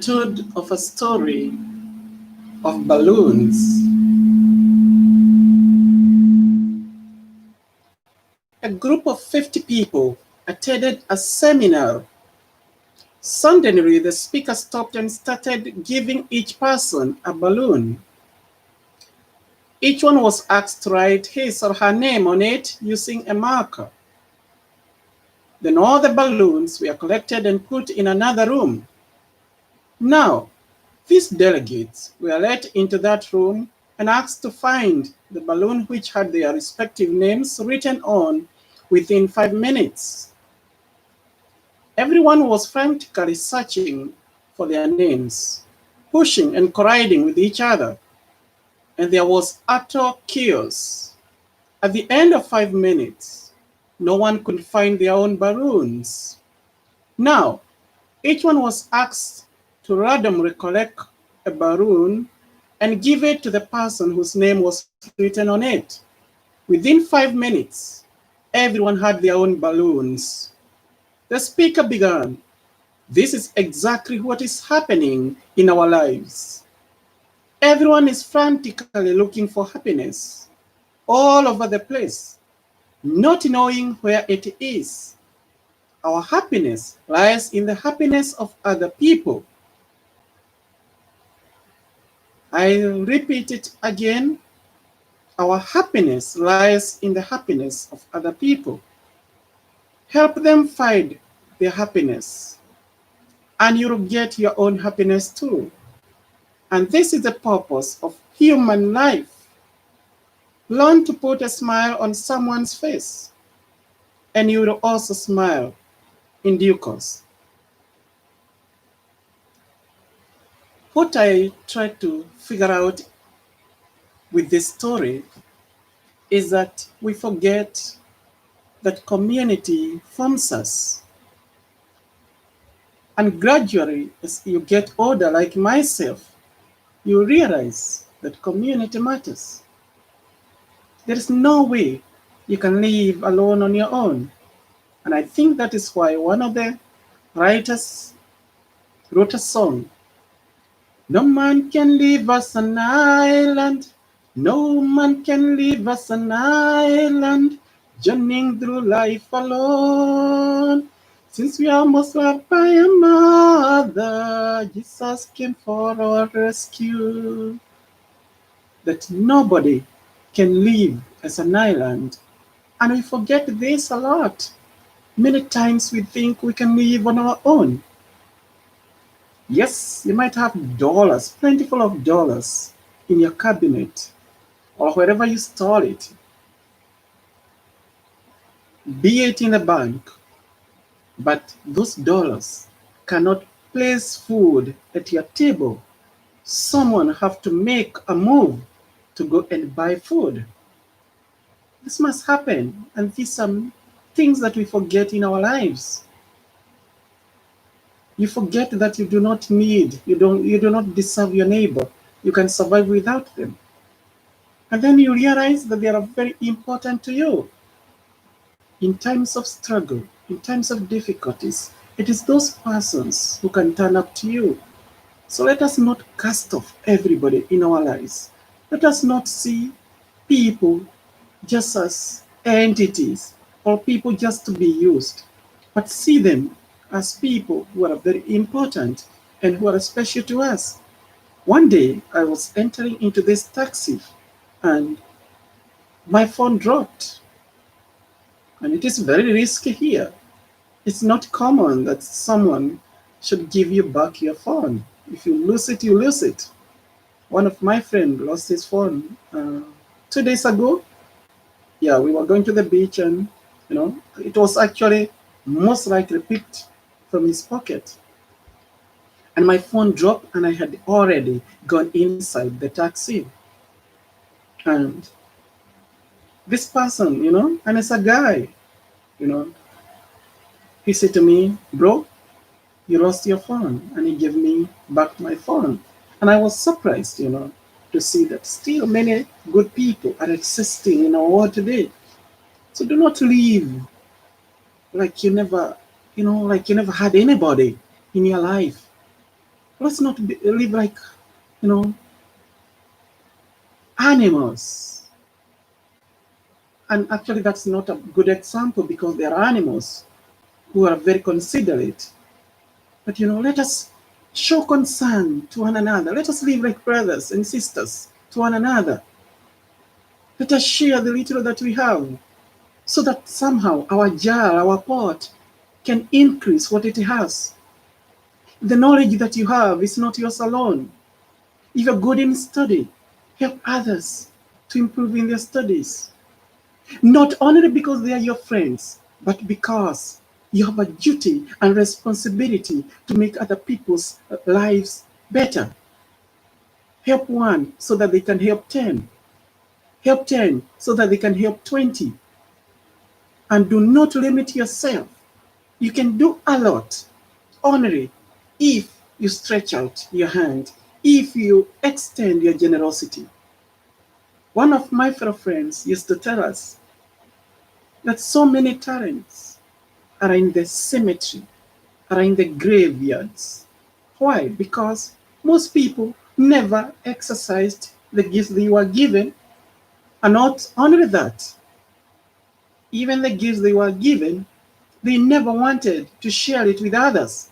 told of a story of balloons. A group of 50 people attended a seminar. Suddenly, the speaker stopped and started giving each person a balloon. Each one was asked to write his or her name on it using a marker. Then all the balloons were collected and put in another room. Now, these delegates were led into that room and asked to find the balloon which had their respective names written on within 5 minutes. Everyone was frantically searching for their names, pushing and colliding with each other, and there was utter chaos. At the end of 5 minutes, no one could find their own balloons. Now, each one was asked to randomly collect a balloon and give it to the person whose name was written on it. Within 5 minutes, everyone had their own balloons. The speaker began, "This is exactly what is happening in our lives. Everyone is frantically looking for happiness all over the place, not knowing where it is. Our happiness lies in the happiness of other people." I'll repeat it again. Our happiness lies in the happiness of other people. Help them find their happiness, and you'll get your own happiness too. And this is the purpose of human life. Learn to put a smile on someone's face, and you will also smile in due course. What I try to figure out with this story is that we forget that community forms us. And gradually, as you get older, like myself, you realize that community matters. There is no way you can live alone on your own. And I think that is why one of the writers wrote a song. No man can leave us an island. No man can leave us an island, journeying through life alone. Since we are most loved by a mother, Jesus came for our rescue. That nobody can live as an island. And we forget this a lot. Many times we think we can live on our own. Yes, you might have dollars, plentiful of dollars in your cabinet or wherever you store it, be it in a bank, but those dollars cannot place food at your table. Someone have to make a move to go and buy food. This must happen, and these are things that we forget in our lives. You forget that you do not need, you do not deserve your neighbor. You can survive without them. And then you realize that they are very important to you. In times of struggle, in times of difficulties, it is those persons who can turn up to you. So let us not cast off everybody in our lives. Let us not see people just as entities or people just to be used, but see them as people who are very important and who are special to us. One day I was entering into this taxi and my phone dropped. And it is very risky here. It's not common that someone should give you back your phone. If you lose it, you lose it. One of my friends lost his phone 2 days ago. Yeah, we were going to the beach and, it was actually most likely picked from his pocket. And my phone dropped and I had already gone inside the taxi. And this person, and it's a guy, you know, he said to me, "Bro, you lost your phone." And he gave me back my phone. And I was surprised, to see that still many good people are existing in our world today. So do not live like you never, like you never had anybody in your life. Let's not live like, you know, animals. And actually, that's not a good example because there are animals who are very considerate. But, let us show concern to one another. Let us live like brothers and sisters to one another. Let us share the little that we have so that somehow our jar, our pot can increase what it has. The knowledge that you have is not yours alone. If you're good in study, help others to improve in their studies. Not only because they are your friends, but because you have a duty and responsibility to make other people's lives better. Help one so that they can help 10. Help 10 so that they can help 20. And do not limit yourself. You can do a lot only if you stretch out your hand, if you extend your generosity. One of my fellow friends used to tell us that so many talents are in the cemetery, are in the graveyards. Why? Because most people never exercised the gifts they were given. And not only that, even the gifts they were given, they never wanted to share it with others.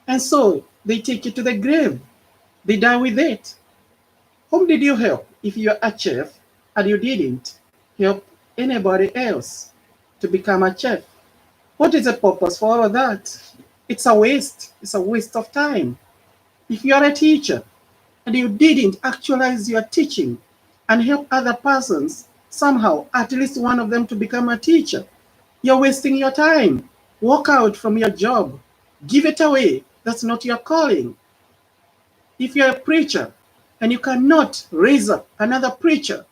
And so they take it to the grave. They die with it. Whom did you help if you're a chef and you didn't help anybody else to become a chef? What is the purpose for all of that? It's a waste. It's a waste of time. If you're a teacher and you didn't actualize your teaching and help other persons somehow, at least one of them to become a teacher, you're wasting your time. Walk out from your job. Give it away. That's not your calling. If you're a preacher and you cannot raise up another preacher,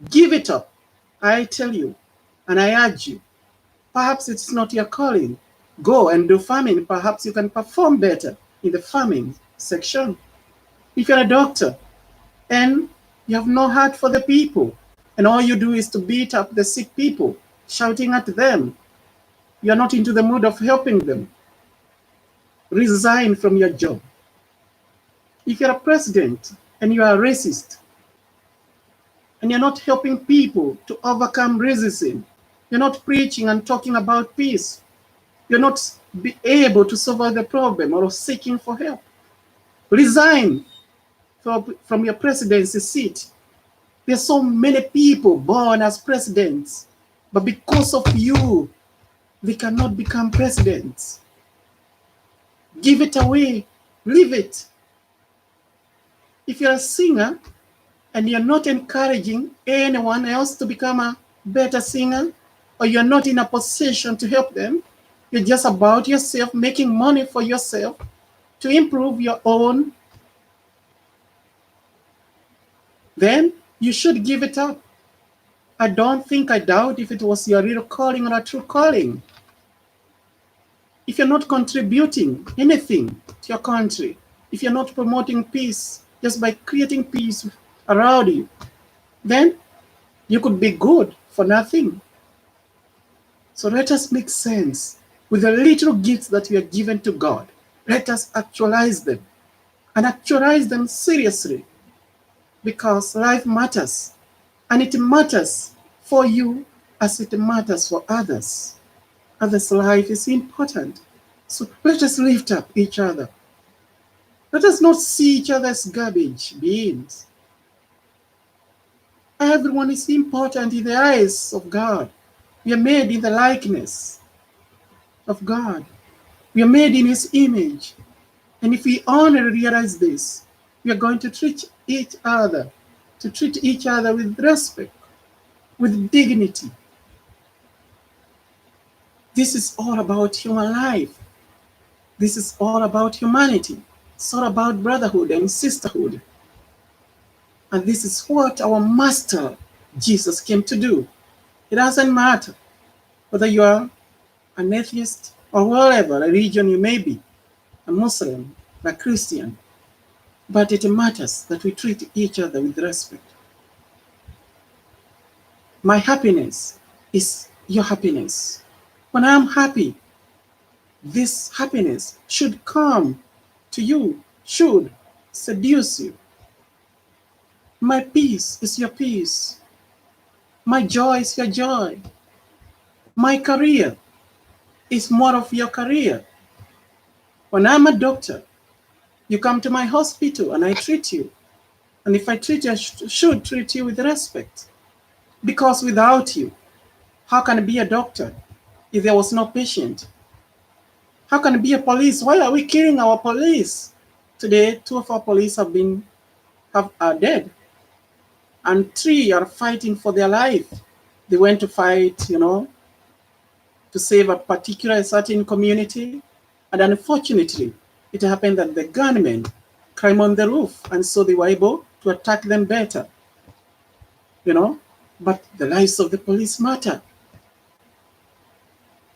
give it up. I tell you, and I urge you, perhaps it's not your calling. Go and do farming. Perhaps you can perform better in the farming section. If you're a doctor and you have no heart for the people, and all you do is to beat up the sick people, shouting at them, you're not into the mood of helping them. Resign from your job. If you're a president and you are a racist, and you're not helping people to overcome racism, you're not preaching and talking about peace, you're not be able to solve the problem or seeking for help, resign from your presidency seat. There's so many people born as presidents, but because of you, they cannot become presidents. Give it away. Leave it. If you're a singer and you're not encouraging anyone else to become a better singer, or you're not in a position to help them, you're just about yourself, making money for yourself to improve your own, then you should give it up. I doubt if it was your real calling or a true calling. If you're not contributing anything to your country, if you're not promoting peace just by creating peace around you, then you could be good for nothing. So let us make sense with the little gifts that we are given to God. Let us actualize them, and actualize them seriously, because life matters, and it matters for you as it matters for others. Others' life is important. So let us lift up each other. Let us not see each other as garbage beings. Everyone is important in the eyes of God. We are made in the likeness of God. We are made in His image. And if we only realize this, we are going to treat each other with respect, with dignity. This is all about human life. This is all about humanity. It's all about brotherhood and sisterhood. And this is what our Master Jesus came to do. It doesn't matter whether you are an atheist or whatever religion you may be, a Muslim, a Christian, but it matters that we treat each other with respect. My happiness is your happiness. When I'm happy, this happiness should come to you should seduce you. My peace is your peace. My joy is your joy. My career is more of your career. When I'm a doctor, you come to my hospital and I treat you. And if I treat you, I should treat you with respect. Because without you, how can I be a doctor if there was no patient? How can I be a police? Why are we killing our police? Today, 2 of our police are dead, and 3 are fighting for their life. They went to fight, to save a particular certain community, and unfortunately, it happened that the gunmen climbed on the roof, and so they were able to attack them better, But the lives of the police matter.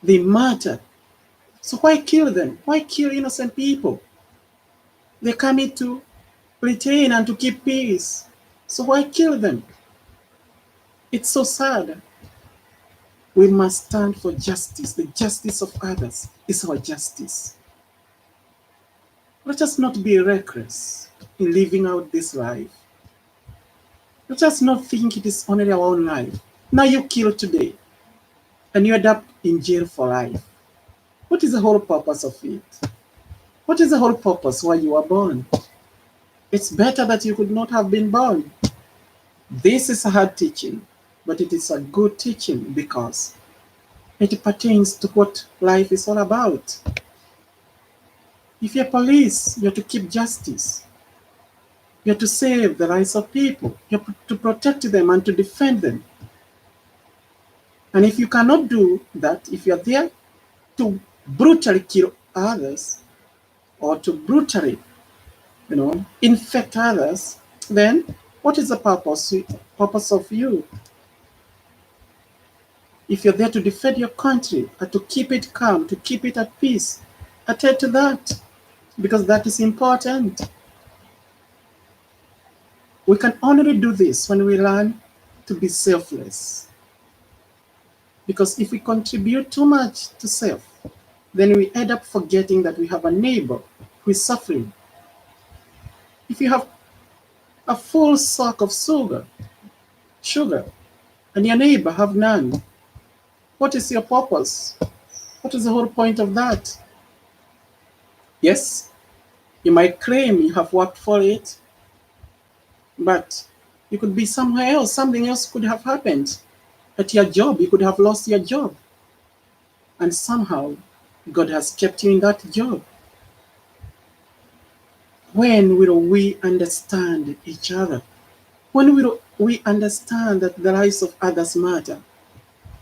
They matter. So why kill them? Why kill innocent people? They come in to retain and to keep peace. So why kill them? It's so sad. We must stand for justice. The justice of others is our justice. Let us not be reckless in living out this life. Let us not think it is only our own life. Now you kill today, and you end up in jail for life. What is the whole purpose of it? What is the whole purpose why you are born? It's better that you could not have been born. This is a hard teaching, but it is a good teaching because it pertains to what life is all about. If you're police, you're to keep justice. You're to save the lives of people. You're to protect them and to defend them. And if you cannot do that, if you're there to brutally kill others or to brutally, infect others, then what is the purpose of you? If you're there to defend your country and to keep it calm, to keep it at peace, attend to that, because that is important. We can only do this when we learn to be selfless. Because if we contribute too much to self, then we end up forgetting that we have a neighbor who is suffering. If you have a full sack of sugar, and your neighbor have none, what is your purpose? What is the whole point of that? Yes, you might claim you have worked for it, but you could be somewhere else. Something else could have happened. At your job, you could have lost your job. And somehow, God has kept you in that job. When will we understand each other? When will we understand that the lives of others matter?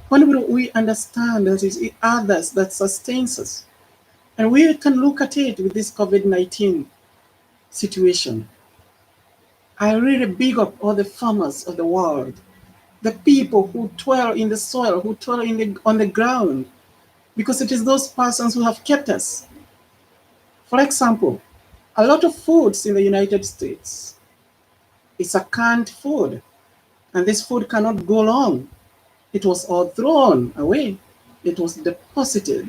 When will we understand that it is others that sustains us? And we can look at it with this COVID-19 situation. I really big up all the farmers of the world, the people who toil in the soil, who toil on the ground, because it is those persons who have kept us. For example, a lot of foods in the United States is a canned food, and this food cannot go long. It was all thrown away. It was deposited,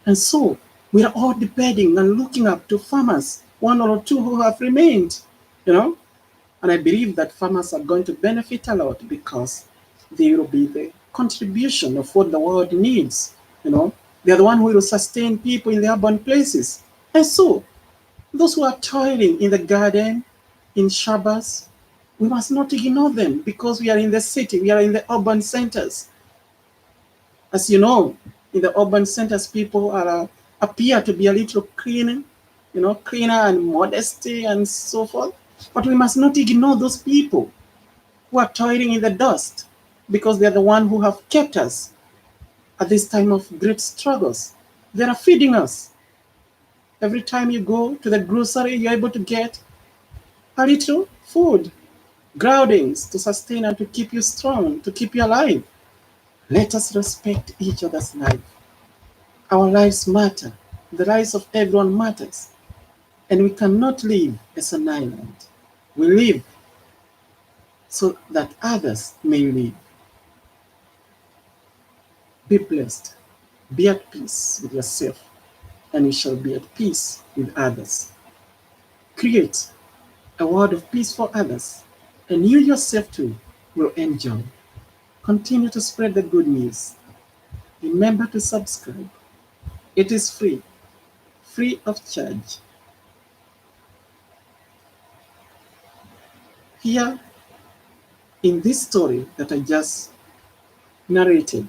And so we are all depending and looking up to farmers, 1 or 2 who have remained, And I believe that farmers are going to benefit a lot because they will be the contribution of what the world needs, They're the one who will sustain people in the urban places. And so those who are toiling in the garden, in Shabbos, we must not ignore them because we are in the city, we are in the urban centers. As you know, in the urban centers, people appear to be a little cleaner, cleaner and modesty and so forth. But we must not ignore those people who are toiling in the dust because they're the one who have kept us at this time of great struggles. They are feeding us. Every time you go to the grocery, you're able to get a little food, groundings to sustain and to keep you strong, to keep you alive. Let us respect each other's life. Our lives matter. The lives of everyone matters. And we cannot live as an island. We live so that others may live. Be blessed. Be at peace with yourself. and you shall be at peace with others. Create a world of peace for others, and you yourself too will enjoy. Continue to spread the good news. Remember to subscribe. It is free of charge. Here, in this story that I just narrated,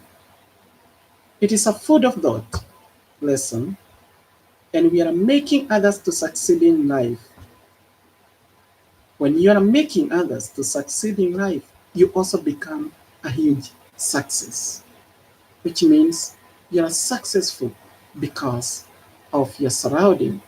it is a food of thought lesson, and we are making others to succeed in life. When you are making others to succeed in life, you also become a huge success, which means you are successful because of your surrounding,